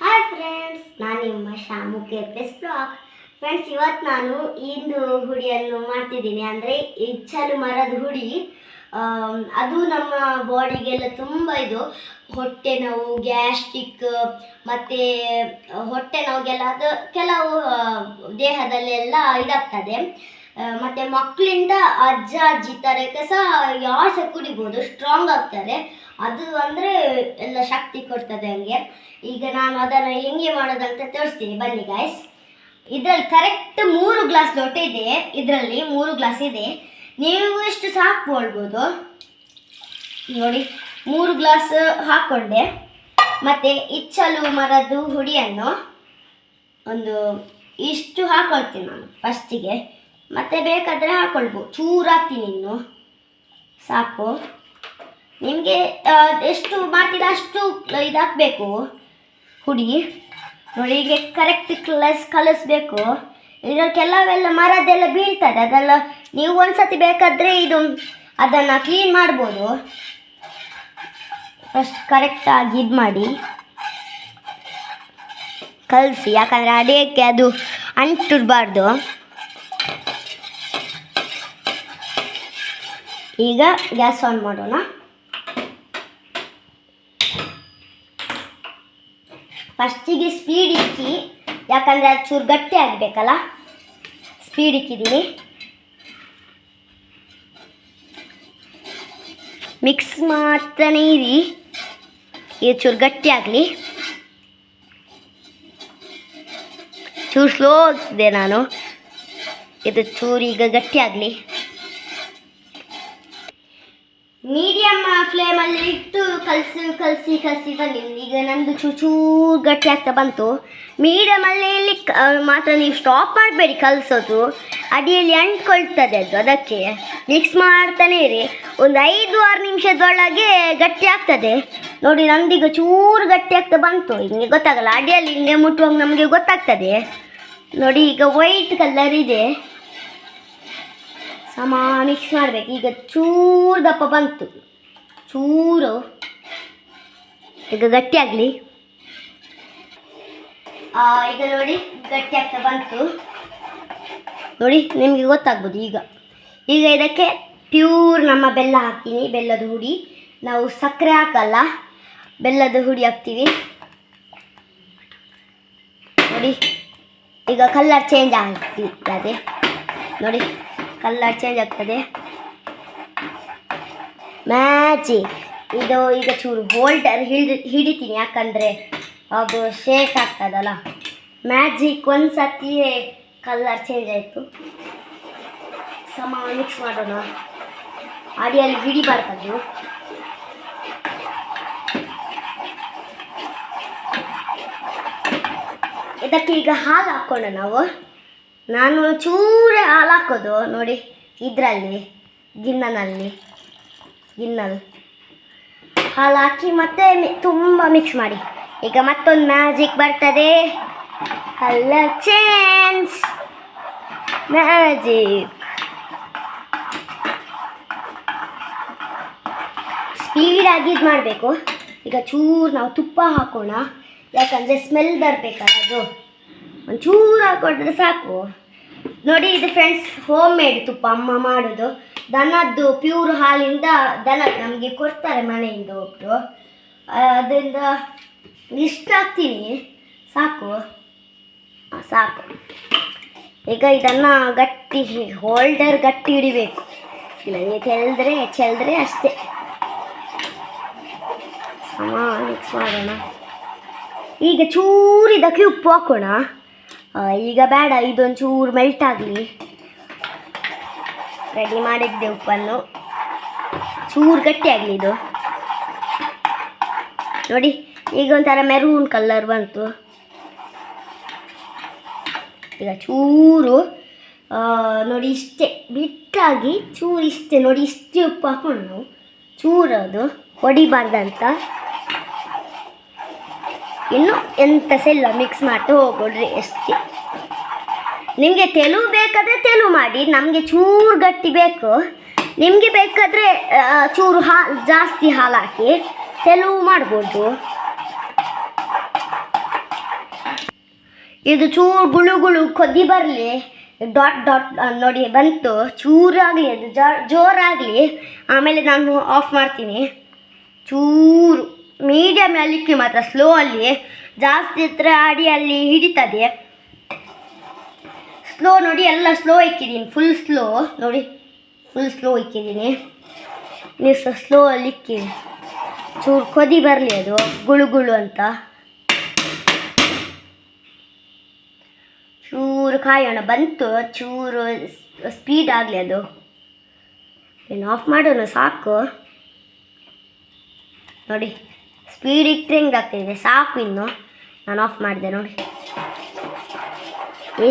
Hi friends, ನಾನು ನಿಮ್ಮ Shamu KPS blog. Friends, ಇವತ್ತು ನಾನು ಇಂದು ಹುಡಿಯನ್ನು ಮಾಡ್ತಿದ್ದೀನಿ. ಅಂದರೆ ಇಚ್ಚಲು ಮರದ ಹುಡಿ. ಅದು ನಮ್ಮ ಬಾಡಿಗೆಲ್ಲ ತುಂಬ ಇದು ಹೊಟ್ಟೆ ನೋವು, ಗ್ಯಾಸ್ಟ್ರಿಕ್ ಮತ್ತು ಹೊಟ್ಟೆ ನೋವಿಗೆಲ್ಲ ಅದು ಕೆಲವು ದೇಹದಲ್ಲೆಲ್ಲ ಇದಾಗ್ತದೆ. ಮತ್ತು ಮಕ್ಕಳಿಂದ ಅಜ್ಜ ಅಜ್ಜಿ ಥರಕ್ಕೆ ಸಹ ಯಾರು ಸಹ ಕುಡಿಬೋದು, ಸ್ಟ್ರಾಂಗ್ ಆಗ್ತಾರೆ. ಅದು ಅಂದರೆ ಎಲ್ಲ ಶಕ್ತಿ ಕೊಡ್ತದೆ ಹಂಗೆ. ಈಗ ನಾನು ಅದನ್ನು ಹೆಂಗೆ ಮಾಡೋದಂತ ತೋರಿಸ್ತೀನಿ, ಬನ್ನಿ ಗಾಯ್ಸ್. ಇದರಲ್ಲಿ ಕರೆಕ್ಟ್ 3 ಗ್ಲಾಸ್ ಲೋಟ ಇದೆ. ಇದರಲ್ಲಿ 3 ಗ್ಲಾಸ್ ಇದೆ. ನೀವು ಎಷ್ಟು ಸಹ ಹಾಕ್ಕೊಳ್ಬೋದು ನೋಡಿ. 3 ಗ್ಲಾಸ್ ಹಾಕ್ಕೊಂಡೆ. ಮತ್ತು ಇಚ್ಚಲು ಮರದ್ದು ಹುಡಿಯನ್ನು ಒಂದು ಇಷ್ಟು ಹಾಕ್ಕೊಳ್ತೀನಿ ನಾನು ಫಸ್ಟಿಗೆ. ಮತ್ತು ಬೇಕಾದರೆ ಹಾಕ್ಕೊಳ್ಬೋದು, ಚೂರು ಹಾಕ್ತೀನಿ, ಇನ್ನು ಸಾಕು. ನಿಮಗೆ ಎಷ್ಟು ಮಾಡ್ತೀರ ಅಷ್ಟು ಇದು ಹಾಕಬೇಕು ಹುಡಿ ನೋಡಿ. ಹೀಗೆ ಕರೆಕ್ಟ್ ಕಲಿಸ್ಬೇಕು. ಇದರಲ್ಲಿ ಕೆಲವೆಲ್ಲ ಮರದೆಲ್ಲ ಬೀಳ್ತದೆ, ಅದೆಲ್ಲ ನೀವು ಒಂದ್ಸತಿ ಬೇಕಾದರೆ ಅದನ್ನು ಕ್ಲೀನ್ ಮಾಡ್ಬೋದು. ಫಸ್ಟ್ ಕರೆಕ್ಟಾಗಿ ಇದು ಮಾಡಿ ಕಲಸಿ, ಯಾಕಂದರೆ ಅಡಿಯಕ್ಕೆ ಅದು ಅಂಟಿರಬಾರ್ದು. ಈಗ ಗ್ಯಾಸ್ ಆನ್ ಮಾಡೋಣ. ಫಸ್ಟಿಗೆ ಸ್ಪೀಡ್ ಇಕ್ಕಿ, ಯಾಕಂದರೆ ಅದು ಚೂರು ಗಟ್ಟಿ ಆಗಬೇಕಲ್ಲ. ಸ್ಪೀಡ್ ಇಕ್ಕಿದ್ದೀನಿ. ಮಿಕ್ಸ್ ಮಾಡ್ತಾನೇ ಇರಿ, ಇದು ಚೂರು ಗಟ್ಟಿ ಆಗಲಿ. ಚೂರು ಸ್ಲೋ ಇದೆ ನಾನು, ಇದು ಚೂರು ಈಗ ಗಟ್ಟಿ ಆಗಲಿ. ಮೀಡಿಯಮ್ ಫ್ಲೇಮಲ್ಲಿ ಇಟ್ಟು ಕಲಸಿ ಬಂದಿದ್ದೀನಿ. ಈಗ ನಮ್ಮದು ಚೂರು ಗಟ್ಟಿ ಆಗ್ತಾ ಬಂತು. ಮೀಡಿಯಮಲ್ಲಿ ಮಾತ್ರ ನೀವು ಸ್ಟಾಪ್ ಮಾಡಬೇಡಿ ಕಲಸೋದು, ಅಡಿಯಲ್ಲಿ ಅಂಟ್ಕೊಳ್ತದೆ ಅದು. ಅದಕ್ಕೆ ಮಿಕ್ಸ್ ಮಾಡ್ತಾನೆ ಇರಿ. ಒಂದು 5-6 ನಿಮಿಷದೊಳಗೆ ಗಟ್ಟಿ ಆಗ್ತದೆ ನೋಡಿ. ನಮ್ಮದೀಗ ಚೂರು ಗಟ್ಟಿ ಆಗ್ತಾ ಬಂತು. ಹಿಂಗೆ ಗೊತ್ತಾಗಲ್ಲ, ಅಡಿಯಲ್ಲಿ ಹಿಂಗೆ ಮುಟ್ಟುವಾಗ ನಮಗೆ ಗೊತ್ತಾಗ್ತದೆ ನೋಡಿ. ಈಗ ವೈಟ್ ಕಲರ್ ಇದೆ, ಸಮ ಮಿಕ್ಸ್ ಮಾಡಬೇಕು. ಈಗ ಚೂರು ದಪ್ಪ ಬಂತು, ಚೂರು ಈಗ ಗಟ್ಟಿ ಆಗಲಿ. ಈಗ ನೋಡಿ ಗಟ್ಟಿ ಆಗ್ತಾ ಬಂತು ನೋಡಿ, ನಿಮಗೆ ಗೊತ್ತಾಗ್ಬೋದು. ಈಗ ಇದಕ್ಕೆ ಪ್ಯೂರ್ ನಮ್ಮ ಬೆಲ್ಲ ಹಾಕ್ತೀನಿ, ಬೆಲ್ಲದ ಹುಡಿ. ನಾವು ಸಕ್ಕರೆ ಹಾಕಲ್ಲ, ಬೆಲ್ಲದ ಹುಡಿ ಹಾಕ್ತೀವಿ ನೋಡಿ. ಈಗ ಕಲರ್ ಚೇಂಜ್ ಆಗ್ತದೆ ನೋಡಿ, ಕಲರ್ ಚೇಂಜ್ ಆಗ್ತದೆ. ಮ್ಯಾಜಿಕ್ ಇದು. ಈಗ ಚೂರು ಹೋಲ್ಡರ್ ಹಿಡಿತೀನಿ, ಯಾಕಂದರೆ ಅದು ಶೇಕ್ ಆಗ್ತದಲ್ಲ. ಮ್ಯಾಜಿಕ್ ಒಂದು ಸತಿ ಕಲರ್ ಚೇಂಜ್ ಆಯಿತು. ಸಮ ಮಿಕ್ಸ್ ಮಾಡೋಣ, ಅಡಿಯಲ್ಲಿ ಹಿಡಿಬಾರ್ದು. ಇದಕ್ಕೆ ಈಗ ಹಾಲು ಹಾಕೋಣ ನಾವು. ನಾನು ಚೂರೇ ಹಾಲು ಹಾಕೋದು ನೋಡಿ. ಇದರಲ್ಲಿ ಗಿನ್ನಲ್ ಹಾಲು ಹಾಕಿ ಮತ್ತೆ ತುಂಬ ಮಿಕ್ಸ್ ಮಾಡಿ. ಈಗ ಮತ್ತೊಂದು ಮ್ಯಾಜಿಕ್ ಬರ್ತದೆ, ಕಲರ್ ಚೇಂಜ್ ಮ್ಯಾಜಿಕ್. ಸ್ಪೀಡಾಗಿ ಇದು ಮಾಡಬೇಕು. ಈಗ ಚೂರು ನಾವು ತುಪ್ಪ ಹಾಕೋಣ, ಯಾಕಂದರೆ ಸ್ಮೆಲ್ ಬರಬೇಕಲ್ಲ, ಅದು ಒಂಚೂರು ಹಾಕೊಂಡ್ರೆ ಸಾಕು ನೋಡಿ. ಇದು ಫ್ರೆಂಡ್ಸ್ ಹೋಮ್ ಮೇಡ್ ತುಪ್ಪ, ಅಮ್ಮ ಮಾಡೋದು. ದನದ್ದು ಪ್ಯೂರ್ ಹಾಲಿಂದ ದನ ನಮಗೆ ಕೊಡ್ತಾರೆ ಮನೆಯಿಂದ ಒಬ್ಬರು. ಅದರಿಂದ ಇಷ್ಟ ಹಾಕ್ತೀನಿ, ಸಾಕು. ಈಗ ಇದನ್ನು ಗಟ್ಟಿ ಹೋಲ್ಡರ್ ಗಟ್ಟಿ ಹಿಡಿಬೇಕು, ಇಲ್ಲ ಚೆಲ್ದ್ರೆ ಅಷ್ಟೇ. ಮಿಕ್ಸ್ ಮಾಡೋಣ. ಈಗ ಚೂರು ಇದಕ್ಕೆ ಉಪ್ಪು ಹಾಕೋಣ. ಈಗ ಬೇಡ, ಇದೊಂದು ಚೂರು ಮೆಲ್ಟ್ ಆಗಲಿ. ರೆಡಿ ಮಾಡಿದ್ದೆ ಉಪ್ಪನ್ನು, ಚೂರು ಗಟ್ಟಿ ಆಗಲಿ ಇದು ನೋಡಿ. ಈಗ ಒಂಥರ ಮೆರೂನ್ ಕಲರ್ ಬಂತು. ಈಗ ಚೂರು ನೋಡಿ ಇಷ್ಟೇ ಬಿಟ್ಟಾಗಿ, ಚೂರು ಇಷ್ಟೇ ನೋಡಿ, ಇಷ್ಟೇ ಉಪ್ಪು ಹಾಕೊಂಡು ನಾವು ಚೂರು ಅದು ಹೊಡಿಬಾರ್ದಂತ. ಇನ್ನು ಎಂತ ಸಹ ಇಲ್ಲ, ಮಿಕ್ಸ್ ಮಾಡ್ತಾ ಹೋಗ್ಬಿಡ್ರಿ ಅಷ್ಟೇ. ನಿಮಗೆ ತೆಳು ಬೇಕಾದರೆ ತೆಳು ಮಾಡಿ, ನಮಗೆ ಚೂರು ಗಟ್ಟಿ ಬೇಕು. ನಿಮಗೆ ಬೇಕಾದರೆ ಚೂರು ಜಾಸ್ತಿ ಹಾಲು ಹಾಕಿ ತೆಳು ಮಾಡ್ಬೋದು. ಇದು ಚೂರು ಗುಳು ಗುಳು ಕೊದ್ದಿ ಬರಲಿ, ಡಾಟ್ ಡಾಟ್ ನೋಡಿ ಬಂತು, ಚೂರಾಗಲಿ ಅದು ಜೋರಾಗಲಿ, ಆಮೇಲೆ ನಾನು ಆಫ್ ಮಾಡ್ತೀನಿ. ಚೂರು ಮೀಡಿಯಮ್ ಅಲ್ಲಿಕ್ಕೆ ಮಾತ್ರ, ಸ್ಲೋ ಅಲ್ಲಿ, ಜಾಸ್ತಿ ಹತ್ರ ಅಡಿಯಲ್ಲಿ ಹಿಡಿತದೆ. ಸ್ಲೋ ನೋಡಿ, ಎಲ್ಲ ಸ್ಲೋ ಇಕ್ಕಿದ್ದೀನಿ, ಫುಲ್ ಸ್ಲೋ ನೋಡಿ, ಫುಲ್ ಸ್ಲೋ ಇಕ್ಕಿದ್ದೀನಿ. ನೀವು ಸಹ ಸ್ಲೋ ಅಲ್ಲಿ ಇಕ್ಕಿ, ಚೂರು ಕೊದಿ ಬರಲಿ ಅದು ಗುಳು ಗುಳು ಅಂತ. ಚೂರು ಕಾಯೋಣ, ಬಂತು, ಚೂರು ಸ್ಪೀಡ್ ಆಗಲಿ ಅದು. ಇನ್ನು ಆಫ್ ಮಾಡೋಣ ಸಾಕು. ನೋಡಿ ಸ್ಪೀಡ್ ಇಟ್ಟರೆ ಹೆಂಗಾಗ್ತಿದೆ, ಸಾಕು. ಇನ್ನು ನಾನು ಆಫ್ ಮಾಡಿದೆ ನೋಡಿ.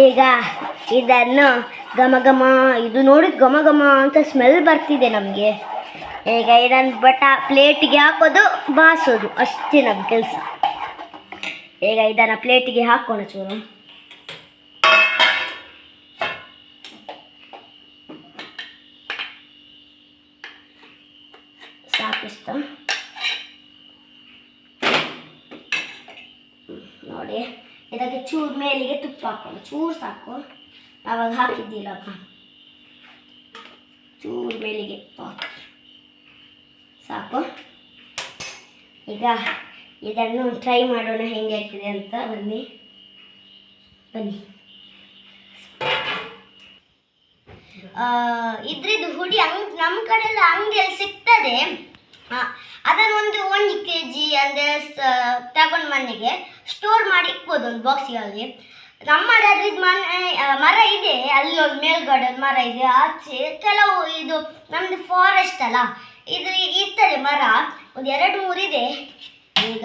ಈಗ ಇದನ್ನು ಘಮ ಘಮ, ಇದು ನೋಡಿ ಘಮ ಘಮ ಅಂತ ಸ್ಮೆಲ್ ಬರ್ತಿದೆ ನಮಗೆ. ಈಗ ಇದನ್ನು ಪ್ಲೇಟಿಗೆ ಹಾಕೋದು, ಬಾಸೋದು, ಅಷ್ಟೇ ನಮ್ಮ ಕೆಲಸ. ಈಗ ಇದನ್ನು ಪ್ಲೇಟಿಗೆ ಹಾಕೋಣ ಚೂರು. ಸಾಕಿಷ್ಟು ನೋಡಿ. ಇದಕ್ಕೆ ಚೂರು ಮೇಲಿಗೆ ತುಪ್ಪ ಹಾಕೋಣ, ಚೂರು ಸಾಕು, ಆವಾಗ ಹಾಕಿದ್ದಿಲ್ಲಪ್ಪ. ಚೂರು ಮೇಲಿಗೆ ಸಾಕು. ಈಗ ಇದನ್ನು ಟ್ರೈ ಮಾಡೋಣ ಹೆಂಗೆ ಆಗ್ತಿದೆ ಅಂತ. ಬನ್ನಿ ಇದ್ರದ್ದು ಹುಡಿ ನಮ್ಮ ಕಡೆ ಎಲ್ಲ ಅಂಗಡಿಯಲ್ಲಿ ಸಿಗ್ತದೆ. ಅದನ್ನು ಒಂದು kg ಅಂದರೆ ತಗೊಂಡು ಮನೆಗೆ ಸ್ಟೋರ್ ಮಾಡಿ ಇಕ್ಬೋದು ಒಂದು ಬಾಕ್ಸಿನಲ್ಲಿ. ನಮ್ಮಲ್ಲಿ ಅದ್ರದ್ದು ಮರ ಇದೆ, ಅಲ್ಲಿ ಒಂದು ಮೇಲ್ಗಡೆ ಒಂದು ಮರ ಇದೆ, ಆಚೆ ಕೆಲವು ಇದು ನಮ್ಮದು ಫಾರೆಸ್ಟ್ ಅಲ್ಲ, ಇದು ಇರ್ತದೆ ಮರ, ಒಂದು 2-3 ಇದೆ. ಈಗ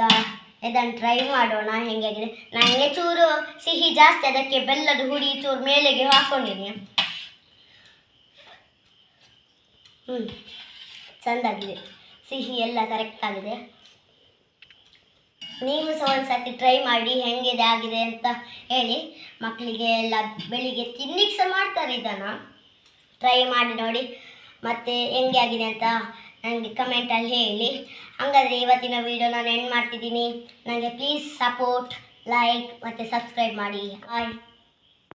ಇದನ್ನು ಟ್ರೈ ಮಾಡೋಣ ಹೆಂಗಾಗಿದೆ. ನನಗೆ ಚೂರು ಸಿಹಿ ಜಾಸ್ತಿ, ಅದಕ್ಕೆ ಬೆಲ್ಲದ ಹುಡಿ ಚೂರು ಮೇಲೆಗೆ ಹಾಕೊಂಡಿನಿ. ಚೆಂದಾಗಿದೆ, ಸಿಹಿ ಎಲ್ಲ ಕರೆಕ್ಟ್ ಆಗಿದೆ. ನೀವು ಸಹ ಒಂದ್ಸತಿ ಟ್ರೈ ಮಾಡಿ ಹೆಂಗಿದೆ ಆಗಿದೆ ಅಂತ ಹೇಳಿ. ಮಕ್ಕಳಿಗೆ ಎಲ್ಲ ಬೆಳಿಗ್ಗೆ ತಿನ್ನಿಗೆ ಸಹ ಮಾಡ್ತಾರೆ, ಇದನ್ನು ಟ್ರೈ ಮಾಡಿ ನೋಡಿ. ಮತ್ತು ಹೆಂಗೆ ಆಗಿದೆ ಅಂತ ನನಗೆ ಕಮೆಂಟಲ್ಲಿ ಹೇಳಿ. ಹಾಗಾದರೆ ಇವತ್ತಿನ ವಿಡಿಯೋ ನಾನು ಎಂಡ್ ಮಾಡ್ತಿದ್ದೀನಿ. ನನಗೆ ಪ್ಲೀಸ್ ಸಪೋರ್ಟ್, ಲೈಕ್ ಮತ್ತು ಸಬ್ಸ್ಕ್ರೈಬ್ ಮಾಡಿ. ಬಾಯ್.